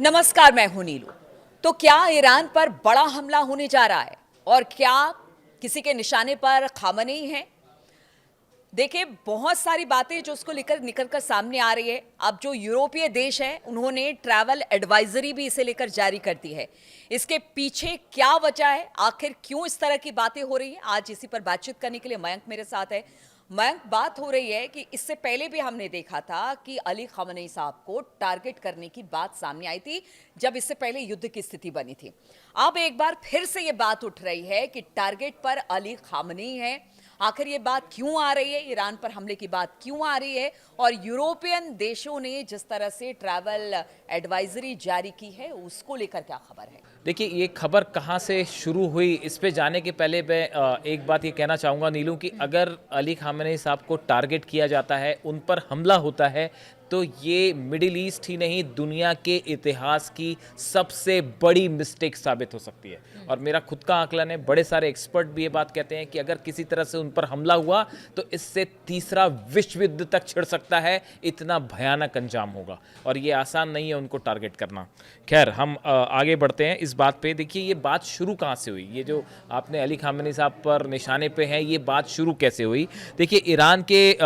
नमस्कार, मैं हूं नीलू। तो क्या ईरान पर बड़ा हमला होने जा रहा है और क्या किसी के निशाने पर खामनेई है? देखिए, बहुत सारी बातें जो उसको लेकर निकल कर सामने आ रही है। अब जो यूरोपीय देश हैं उन्होंने ट्रैवल एडवाइजरी भी इसे लेकर जारी कर दी है। इसके पीछे क्या वजह है, आखिर क्यों इस तरह की बातें हो रही हैं, आज इसी पर बातचीत करने के लिए मयंक मेरे साथ है। मयंक, बात हो रही है कि इससे पहले भी हमने देखा था कि अली खamenei साहब को टारगेट करने की बात सामने आई थी जब इससे पहले युद्ध की स्थिति बनी थी। अब एक बार फिर से ये बात उठ रही है कि टारगेट पर अली खamenei है। आखिर ये बात क्यों आ रही है, ईरान पर हमले की बात क्यों आ रही है, और यूरोपियन देशों ने जिस तरह से ट्रैवल एडवाइजरी जारी की है उसको लेकर क्या खबर है? देखिए, ये खबर कहाँ से शुरू हुई, इस पे जाने के पहले मैं एक बात ये कहना चाहूँगा नीलू कि अगर अली खामेनी साहब को टारगेट किया जाता है, उन पर हमला होता है, तो ये मिडिल ईस्ट ही नहीं दुनिया के इतिहास की सबसे बड़ी मिस्टेक साबित हो सकती है। और मेरा खुद का आकलन है, बड़े सारे एक्सपर्ट भी ये बात कहते हैं कि अगर किसी तरह से उन पर हमला हुआ तो इससे तीसरा विश्व युद्ध तक छिड़ सकता है, इतना भयानक अंजाम होगा और ये आसान नहीं है उनको टारगेट करना। खैर, हम आगे बढ़ते हैं इस बात पे। देखिए, ये बात शुरू कहाँ से हुई, ये जो आपने अली खामेनी साहब पर निशाने पे है, ये बात शुरू कैसे हुई? देखिए, ईरान के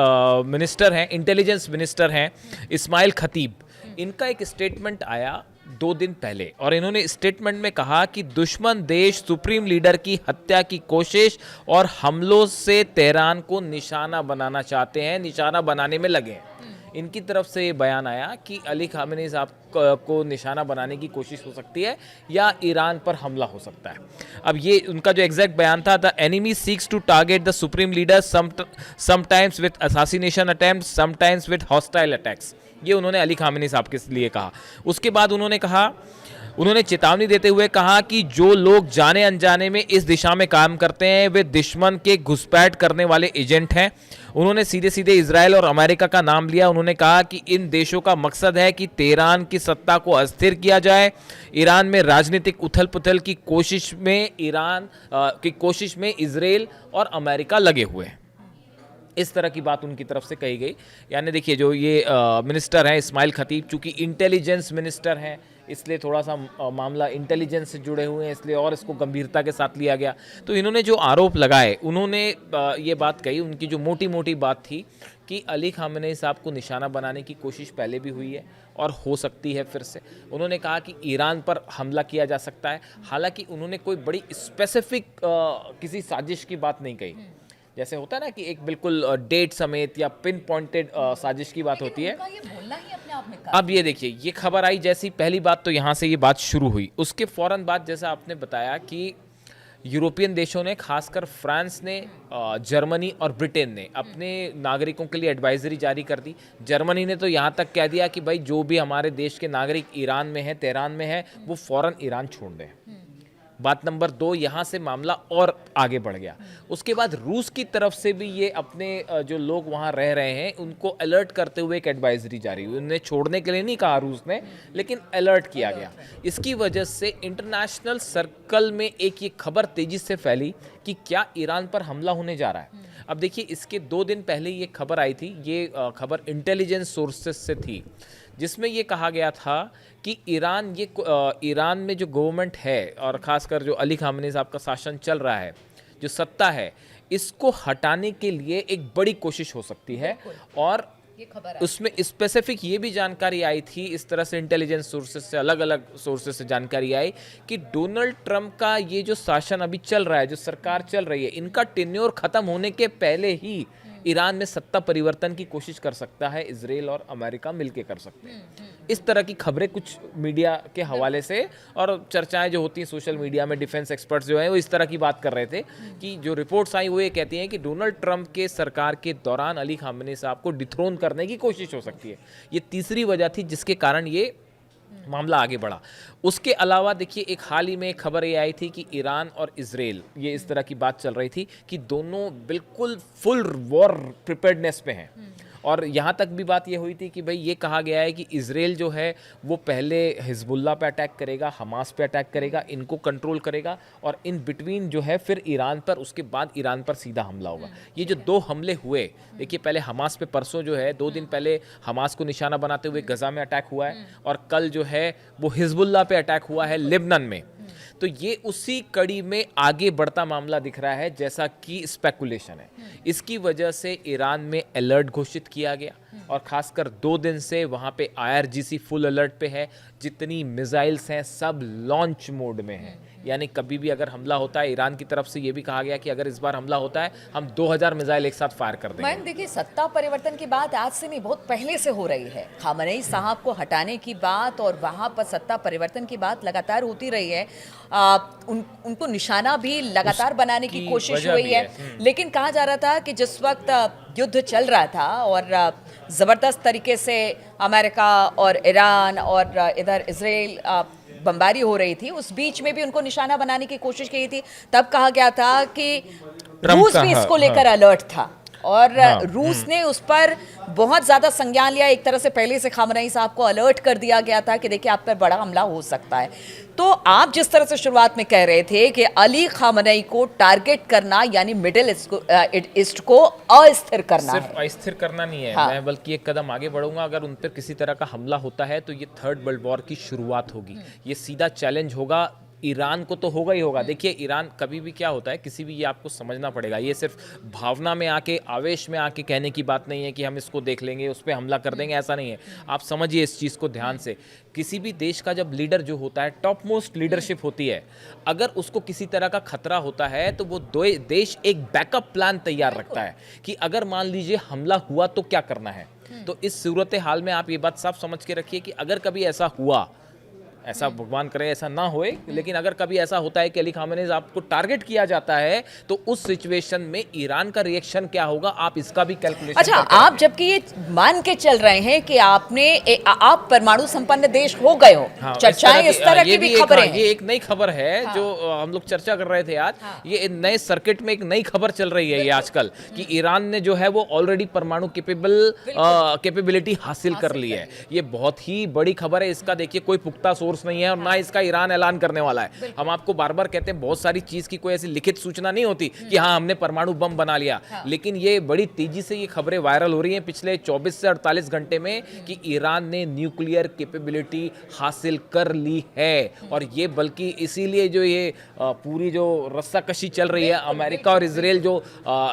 मिनिस्टर हैं, इंटेलिजेंस मिनिस्टर हैं इस्माइल खतीब, इनका एक स्टेटमेंट आया 2 दिन पहले और इन्होंने स्टेटमेंट में कहा कि दुश्मन देश सुप्रीम लीडर की हत्या की कोशिश और हमलों से तेहरान को निशाना बनाना चाहते हैं, निशाना बनाने में लगे हैं। इनकी तरफ से ये बयान आया कि अली खामेनी साहब को निशाना बनाने की कोशिश हो सकती है या ईरान पर हमला हो सकता है। अब ये उनका जो एग्जैक्ट बयान था, the enemy seeks to target the supreme leader sometimes with assassination attempt, sometimes with hostile attacks. ये उन्होंने अली खामेनी साहब के लिए कहा। उसके बाद उन्होंने चेतावनी देते हुए कहा कि जो लोग जाने अनजाने में इस दिशा में काम करते हैं वे दुश्मन के घुसपैठ करने वाले एजेंट हैं। उन्होंने सीधे सीधे इजराइल और अमेरिका का नाम लिया। उन्होंने कहा कि इन देशों का मकसद है कि तेहरान की सत्ता को अस्थिर किया जाए। ईरान में राजनीतिक उथल पुथल की कोशिश में इजराइल और अमेरिका लगे हुए हैं। इस तरह की बात उनकी तरफ से कही गई। यानी देखिए, जो ये मिनिस्टर हैं इस्माइल खतीब, चूंकि इंटेलिजेंस मिनिस्टर हैं इसलिए थोड़ा सा मामला इंटेलिजेंस से जुड़े हुए हैं, इसलिए और इसको गंभीरता के साथ लिया गया। तो इन्होंने जो आरोप लगाए, उन्होंने ये बात कही, उनकी जो मोटी मोटी बात थी कि अली खामेनी साहब को निशाना बनाने की कोशिश पहले भी हुई है और हो सकती है फिर से। उन्होंने कहा कि ईरान पर हमला किया जा सकता है। हालांकि उन्होंने कोई बड़ी स्पेसिफिक किसी साजिश की बात नहीं कही। जैसे होता है ना कि एक बिल्कुल डेट समेत या पिन पॉइंटेड साजिश की बात होती है। ये बोलना ही अपने आप में अब ये देखिए, ये खबर आई जैसी पहली बात तो यहाँ से ये बात शुरू हुई। उसके फौरन बाद जैसा आपने बताया कि यूरोपियन देशों ने, खासकर फ्रांस ने, जर्मनी और ब्रिटेन ने अपने नागरिकों के लिए एडवाइजरी जारी कर दी। जर्मनी ने तो यहाँ तक कह दिया कि भाई जो भी हमारे देश के नागरिक ईरान में है, तेहरान में है, वो फ़ौरन ईरान छोड़ दें। बात नंबर 2, यहाँ से मामला और आगे बढ़ गया। उसके बाद रूस की तरफ से भी ये अपने जो लोग वहाँ रह रहे हैं उनको अलर्ट करते हुए एक एडवाइजरी जारी हुई। उन्हें छोड़ने के लिए नहीं कहा रूस ने, लेकिन अलर्ट किया गया। इसकी वजह से इंटरनेशनल सर्कल में एक ये खबर तेजी से फैली कि क्या ईरान पर हमला होने जा रहा है। अब देखिए, इसके 2 दिन पहले ये खबर आई थी। ये खबर इंटेलिजेंस सोर्सेस से थी, जिसमें ये कहा गया था कि ईरान में जो गवर्नमेंट है और ख़ासकर जो अली खामेनी साहब का शासन चल रहा है, जो सत्ता है, इसको हटाने के लिए एक बड़ी कोशिश हो सकती है। और उसमें स्पेसिफिक ये भी जानकारी आई थी, इस तरह से इंटेलिजेंस सोर्सेज से, अलग अलग सोर्सेज से जानकारी आई कि डोनाल्ड ट्रंप का ये जो शासन अभी चल रहा है, जो सरकार चल रही है, इनका टेन्योर ख़त्म होने के पहले ही ईरान में सत्ता परिवर्तन की कोशिश कर सकता है, इजराइल और अमेरिका मिलकर कर सकते हैं। इस तरह की खबरें कुछ मीडिया के हवाले से और चर्चाएं जो होती हैं सोशल मीडिया में, डिफेंस एक्सपर्ट्स जो हैं वो इस तरह की बात कर रहे थे कि जो रिपोर्ट्स आई वो ये कहती हैं कि डोनाल्ड ट्रंप के सरकार के दौरान अली खामेनी साहब को डिथ्रोन करने की कोशिश हो सकती है। ये तीसरी वजह थी जिसके कारण ये मामला आगे बढ़ा। उसके अलावा देखिए, एक हाल ही में खबर ये आई थी कि ईरान और इजराइल, ये इस तरह की बात चल रही थी कि दोनों बिल्कुल फुल वॉर प्रिपेयर्डनेस पे हैं और यहाँ तक भी बात ये हुई थी कि भाई ये कहा गया है कि इजराइल जो है वो पहले हिजबुल्ला पे अटैक करेगा, हमास पे अटैक करेगा, इनको कंट्रोल करेगा और इन बिटवीन जो है फिर ईरान पर, उसके बाद ईरान पर सीधा हमला होगा। ये जो 2 हमले हुए, देखिए पहले हमास पे परसों जो है 2 दिन पहले हमास को निशाना बनाते हुए गजा में अटैक हुआ है और कल जो है वो हिजबुल्ला पे अटैक हुआ है लेबनान में। तो ये उसी कड़ी में आगे बढ़ता मामला दिख रहा है जैसा कि स्पेकुलेशन है। इसकी वजह से ईरान में अलर्ट घोषित किया गया और खासकर 2 दिन से वहाँ पे IRGC फुल अलर्ट पे है। जितनी मिसाइल्स हैं सब लॉन्च मोड में हैं, यानी कभी भी अगर हमला होता है, ईरान की तरफ से ये भी कहा गया कि अगर इस बार हमला होता है हम 2000 मिसाइल एक साथ फायर कर देंगे। मैम देखिए, सत्ता परिवर्तन की बात आज से नहीं, बहुत पहले से हो रही है। खामनेई साहब को हटाने की बात और वहाँ पर सत्ता परिवर्तन की बात लगातार होती रही है। उनको निशाना भी लगातार बनाने की कोशिश हुई है। लेकिन कहा जा रहा था कि जिस वक्त युद्ध चल रहा था और ज़बरदस्त तरीके से अमेरिका और ईरान और इधर इजराइल बमबारी हो रही थी, उस बीच में भी उनको निशाना बनाने की कोशिश की थी। तब कहा गया था कि रूस भी इसको लेकर अलर्ट था और रूस ने उस पर बहुत ज़्यादा संज्ञान लिया। एक तरह से पहले से खामनेई साहब को अलर्ट कर दिया गया था कि देखिए आप पर बड़ा हमला हो सकता है। तो आप जिस तरह से शुरुआत में कह रहे थे कि अली खामनेई को टारगेट करना यानी मिडिल ईस्ट को अस्थिर करना है, सिर्फ अस्थिर करना नहीं है। हाँ। मैं बल्कि एक कदम आगे बढ़ूंगा। अगर उन पर किसी तरह का हमला होता है तो ये 3rd वर्ल्ड वॉर की शुरुआत होगी। ये सीधा चैलेंज होगा ईरान को, तो होगा ही होगा। देखिए ईरान कभी भी क्या होता है, किसी भी, ये आपको समझना पड़ेगा, ये सिर्फ भावना में आके, आवेश में आके कहने की बात नहीं है कि हम इसको देख लेंगे, उस पर हमला कर देंगे, ऐसा नहीं है। आप समझिए इस चीज़ को ध्यान से। किसी भी देश का जब लीडर जो होता है, टॉप मोस्ट लीडरशिप होती है, अगर उसको किसी तरह का खतरा होता है तो वो देश एक बैकअप प्लान तैयार रखता है कि अगर मान लीजिए हमला हुआ तो क्या करना है। तो इस सूरत हाल में आप ये बात साफ समझ के रखिए कि अगर कभी ऐसा हुआ, ऐसा भगवान करे ऐसा ना होए, लेकिन अगर कभी ऐसा होता है कि अली खामेनी साहब को टारगेट किया जाता है तो उस सिचुएशन में ईरान का रिएक्शन क्या होगा, आप इसका भी कैलकुलेशन। अच्छा, आप जबकि ये मान के चल रहे हैं कि आप परमाणु संपन्न देश हो गए हो, हाँ, चर्चाएं इस तरह की भी खबरें हैं। ये एक नई खबर है जो हम लोग चर्चा कर रहे थे आज। ये नए सर्किट में एक नई खबर चल रही है ये आजकल कि ईरान ने जो है वो ऑलरेडी परमाणु कैपेबिलिटी हासिल कर ली है। ये बहुत ही बड़ी खबर है। इसका देखिए कोई पुख्ता सोर्स नहीं है और ना इसका ईरान ऐलान करने वाला है। हम आपको बार बार कहते हैं बहुत सारी चीज की कोई ऐसी लिखित सूचना नहीं होती कि हाँ हमने परमाणु बम बना लिया, लेकिन ये बड़ी तेजी से ये खबरें वायरल हो रही हैं पिछले 24 से 48 घंटे में कि ईरान ने न्यूक्लियर कैपेबिलिटी हासिल कर ली है। और ये बल्कि इसीलिए जो ये पूरी जो रस्साकशी चल रही है, अमेरिका और इजराइल जो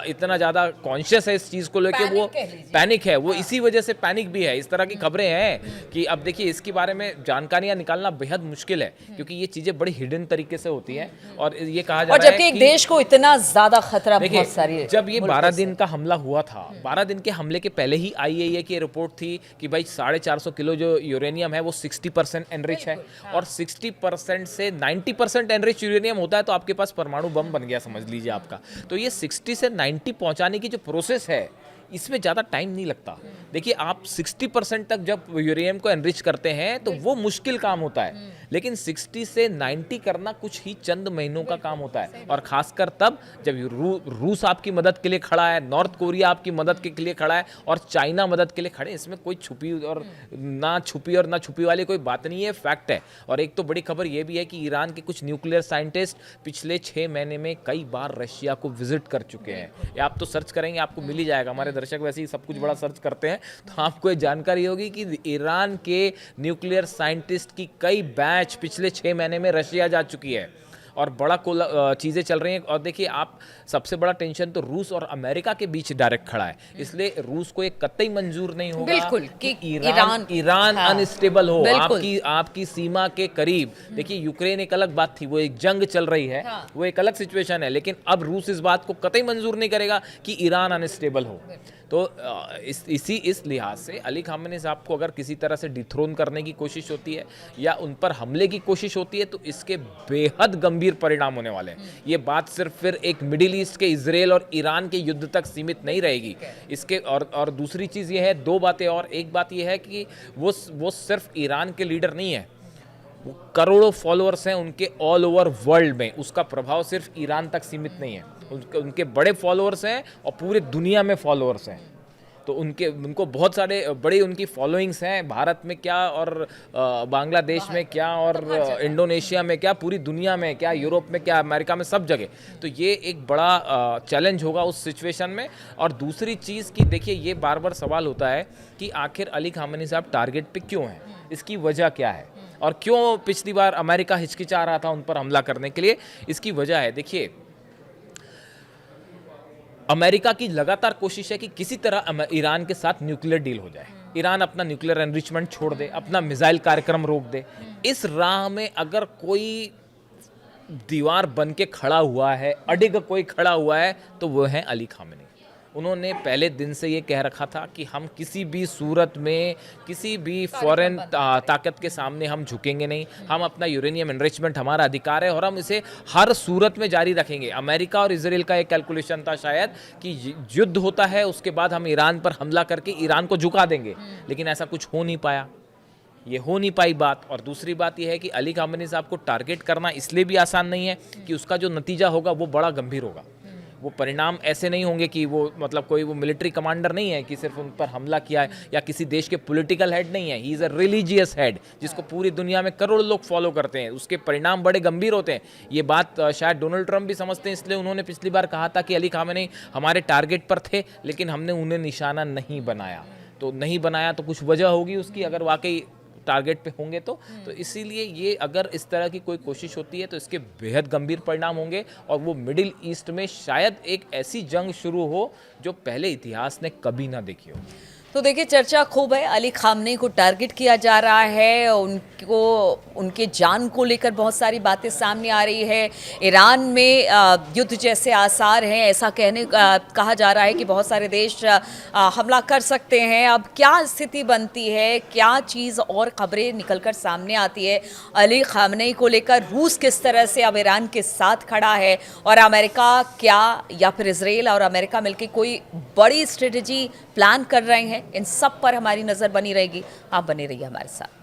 इतना ज्यादा कॉन्शियस है इस चीज को लेके, वो पैनिक है, वो इसी वजह से पैनिक भी है। इस तरह की खबरें हैं कि अब देखिए इसके बारे में जानकारियां निकालना बेहद मुश्किल है क्योंकि ये चीजें बड़ी हिडन तरीके से होती हैं और ये कहा जा रहा है जबकि एक देश को इतना ज्यादा खतरा, बहुत सारी, जब ये 12 दिन का हमला हुआ था, 12 दिन के हमले के पहले ही IAEA की रिपोर्ट थी कि भाई 450 किलो जो यूरेनियम है वो 60% एनरिच है और 60% से 90% एनरिच यूरेनियम होता है तो आपके पास परमाणु बम बन गया, समझ लीजिए आपका। तो ये 60 से 90 पहुंचाने की जो प्रोसेस है इसमें ज़्यादा टाइम नहीं लगता। देखिए आप 60% तक जब यूरेनियम को एनरिच करते हैं तो वो मुश्किल काम होता है, लेकिन 60 से 90 करना कुछ ही चंद महीनों का काम होता है। और खासकर तब जब रूस आपकी मदद के लिए खड़ा है, नॉर्थ कोरिया आपकी मदद के लिए खड़ा है और चाइना मदद के लिए खड़े, इसमें कोई छुपी और ना छुपी वाली कोई बात नहीं है, फैक्ट है। और एक तो बड़ी खबर यह भी है कि ईरान के कुछ न्यूक्लियर साइंटिस्ट पिछले 6 महीने में कई बार रशिया को विजिट कर चुके हैं। ये आप तो सर्च करेंगे आपको मिल ही जाएगा, हमारे दर्शक वैसे ही सब कुछ बड़ा सर्च करते हैं तो आपको ये जानकारी होगी कि ईरान के न्यूक्लियर साइंटिस्ट की कई बैच पिछले 6 महीने में रशिया जा चुकी है और बड़ा चीज़ें चल रही हैं। और देखिए आप, सबसे बड़ा टेंशन तो रूस और अमेरिका के बीच डायरेक्ट खड़ा है, इसलिए रूस को एक कतई मंजूर नहीं होगा बिल्कुल कि ईरान अनस्टेबल हो आपकी सीमा के करीब। देखिए यूक्रेन एक अलग बात थी, वो एक जंग चल रही है, वो एक अलग सिचुएशन है, लेकिन अब रूस इस बात को कतई मंजूर नहीं करेगा कि ईरान अनस्टेबल हो। तो इस लिहाज से अली खामेनी साहब को अगर किसी तरह से डिथ्रोन करने की कोशिश होती है या उन पर हमले की कोशिश होती है तो इसके बेहद गंभीर परिणाम होने वाले हैं। ये बात सिर्फ फिर एक मिडिल ईस्ट के इजराइल और ईरान के युद्ध तक सीमित नहीं रहेगी इसके। और दूसरी चीज़ ये है, 2 बातें और। एक बात ये है कि वो सिर्फ ईरान के लीडर नहीं है, वो करोड़ों फॉलोअर्स हैं उनके ऑल ओवर वर्ल्ड में। उसका प्रभाव सिर्फ ईरान तक सीमित नहीं है, उनके बड़े फॉलोअर्स हैं और पूरे दुनिया में फॉलोअर्स हैं। तो उनको बहुत सारे बड़ी उनकी फॉलोइंग्स हैं भारत में क्या, और बांग्लादेश में क्या, और इंडोनेशिया में क्या, पूरी दुनिया में क्या, यूरोप में क्या, अमेरिका में, सब जगह। तो ये एक बड़ा चैलेंज होगा उस सिचुएशन में। और दूसरी चीज़ कि देखिए, ये बार बार सवाल होता है कि आखिर अली खामेनी साहब टारगेट पे क्यों हैं, इसकी वजह क्या है, और क्यों पिछली बार अमेरिका हिचकिचा रहा था उन पर हमला करने के लिए। इसकी वजह है, देखिए, अमेरिका की लगातार कोशिश है कि किसी तरह ईरान के साथ न्यूक्लियर डील हो जाए, ईरान अपना न्यूक्लियर एनरिचमेंट छोड़ दे, अपना मिसाइल कार्यक्रम रोक दे। इस राह में अगर कोई दीवार बन के खड़ा हुआ है, अडिग कोई खड़ा हुआ है, तो वो है अली खामेनी। उन्होंने पहले दिन से ये कह रखा था कि हम किसी भी सूरत में किसी भी फॉरेन ताकत के सामने हम झुकेंगे नहीं, हम अपना यूरेनियम एनरिचमेंट हमारा अधिकार है और हम इसे हर सूरत में जारी रखेंगे। अमेरिका और इजराइल का एक कैलकुलेशन था शायद कि युद्ध होता है, उसके बाद हम ईरान पर हमला करके ईरान को झुका देंगे, लेकिन ऐसा कुछ हो नहीं पाया, ये हो नहीं पाई बात। और दूसरी बात यह है कि अली खामेनी साहब को टारगेट करना इसलिए भी आसान नहीं है कि उसका जो नतीजा होगा वो बड़ा गंभीर होगा। वो परिणाम ऐसे नहीं होंगे कि वो मतलब कोई वो मिलिट्री कमांडर नहीं है कि सिर्फ उन पर हमला किया है, या किसी देश के पॉलिटिकल हेड नहीं है, he is a religious head जिसको पूरी दुनिया में करोड़ों लोग फॉलो करते हैं। उसके परिणाम बड़े गंभीर होते हैं। ये बात शायद डोनाल्ड ट्रंप भी समझते हैं, इसलिए उन्होंने पिछली बार कहा था कि अली खामेनी हमारे टारगेट पर थे, लेकिन हमने उन्हें निशाना नहीं बनाया। तो नहीं बनाया तो कुछ वजह होगी उसकी, अगर वाकई टारगेट पे होंगे तो इसीलिए ये अगर इस तरह की कोई कोशिश होती है तो इसके बेहद गंभीर परिणाम होंगे, और वो मिडिल ईस्ट में शायद एक ऐसी जंग शुरू हो जो पहले इतिहास ने कभी ना देखी हो। तो देखिए, चर्चा खूब है, अली खामनेई को टारगेट किया जा रहा है, उनको उनके जान को लेकर बहुत सारी बातें सामने आ रही है। ईरान में युद्ध जैसे आसार हैं, ऐसा कहा जा रहा है कि बहुत सारे देश हमला कर सकते हैं। अब क्या स्थिति बनती है, क्या चीज़ और खबरें निकलकर सामने आती है अली खामनेई को लेकर, रूस किस तरह से अब ईरान के साथ खड़ा है, और अमेरिका क्या, या फिर इजराइल और अमेरिका मिलकर कोई बड़ी स्ट्रेटजी प्लान कर रहे हैं, इन सब पर हमारी नज़र बनी रहेगी। आप बने रहिए हमारे साथ।